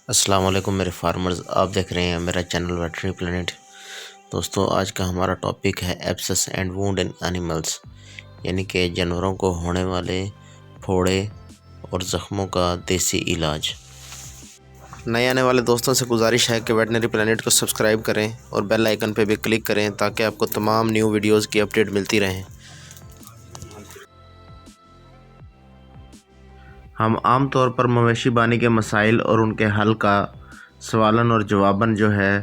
अस्सलाम वालेकुम मेरे फार्मर्स, आप देख रहे हैं मेरा चैनल वेटरनरी प्लेनेट। दोस्तों, आज का हमारा टॉपिक है abscess and wound in animals, यानी कि जानवरों को होने वाले फोड़े और ज़ख्मों का देसी इलाज। नए आने वाले दोस्तों से गुजारिश है कि वेटरनरी प्लेनेट को सब्सक्राइब करें और बेल आइकन पर भी क्लिक करें ताकि आपको तमाम न्यू वीडियोज़ की अपडेट मिलती रहें। हम आम तौर पर मवेशी बानी के मसाइल और उनके हल का सवालन और जवाबन जो है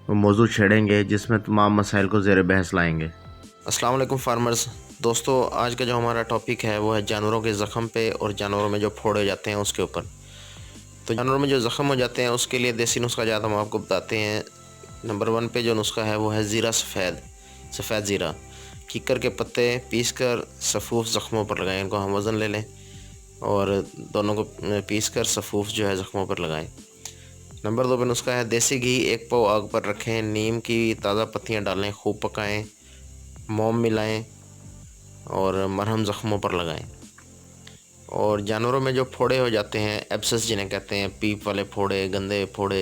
वो मौजूद छेड़ेंगे, जिसमें तमाम मसाइल को ज़ेर बहस लाएंगे। अस्सलाम वालेकुम फार्मर्स। दोस्तों, आज का जो हमारा टॉपिक है वो है जानवरों के ज़ख़म पे और जानवरों में जो फोड़े हो जाते हैं उसके ऊपर। तो जानवरों में जो ज़ख़म हो जाते हैं उसके लिए देसी नुस्खा जात हम आपको बताते हैं। नंबर 1 पे जो नुस्खा है वो है ज़ीरा सफ़ेद ज़ीरा। कीकर के पत्ते पीस कर सफ़ूफ़ ज़ख़मों पर लगाएं। इनको हम वज़न ले लें और दोनों को पीस कर सफ़ूफ़ जो है ज़ख़मों पर लगाएं। नंबर 2 पे नुस्खा है देसी घी 1 पाव आग पर रखें, नीम की ताज़ा पत्तियां डालें, खूब पकाएं, मोम मिलाएं और मरहम ज़ख़मों पर लगाएं। और जानवरों में जो फोड़े हो जाते हैं, एब्सेस जिन्हें कहते हैं, पीप वाले फोड़े, गंदे फोड़े,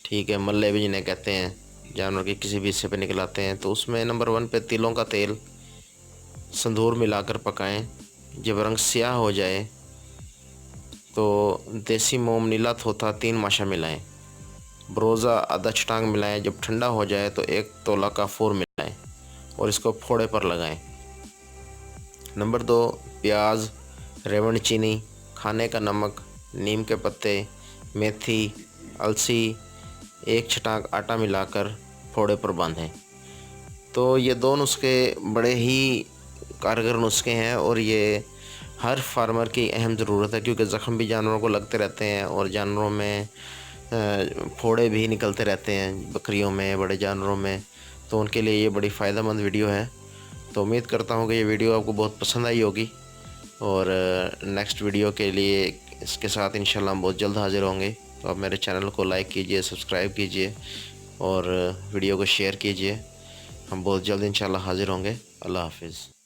ठीक है, मल्ले भी जिन्हें कहते हैं, जानवर के किसी भी हिस्से पे निकल आते हैं, तो उसमें नंबर 1 पे तिलों का तेल संदूर मिलाकर पकाएं। जब रंग स्याह हो जाए तो देसी मोम नीला थोथा 3 माशा मिलाएं। बरोज़ा आधा छटांग मिलाएं। जब ठंडा हो जाए तो 1 तोला काफूर मिलाएं और इसको फोड़े पर लगाएं। नंबर 2, प्याज, रेवण चीनी, खाने का नमक, नीम के पत्ते, मेथी, अलसी, 1 छटांग आटा मिलाकर फोड़े पर बांधें। तो ये 2 नुस्खे बड़े ही कारगर नुस्खे हैं और ये हर फार्मर की अहम ज़रूरत है, क्योंकि ज़ख़म भी जानवरों को लगते रहते हैं और जानवरों में फोड़े भी निकलते रहते हैं, बकरियों में, बड़े जानवरों में। तो उनके लिए ये बड़ी फ़ायदेमंद वीडियो है। तो उम्मीद करता हूँ कि ये वीडियो आपको बहुत पसंद आई होगी और नेक्स्ट वीडियो के लिए इसके साथ इंशाल्लाह हम बहुत जल्द हाज़िर होंगे। तो आप मेरे चैनल को लाइक कीजिए, सब्सक्राइब कीजिए और वीडियो को शेयर कीजिए। हम बहुत जल्द इंशाल्लाह हाज़िर होंगे। अल्लाह हाफ़िज़।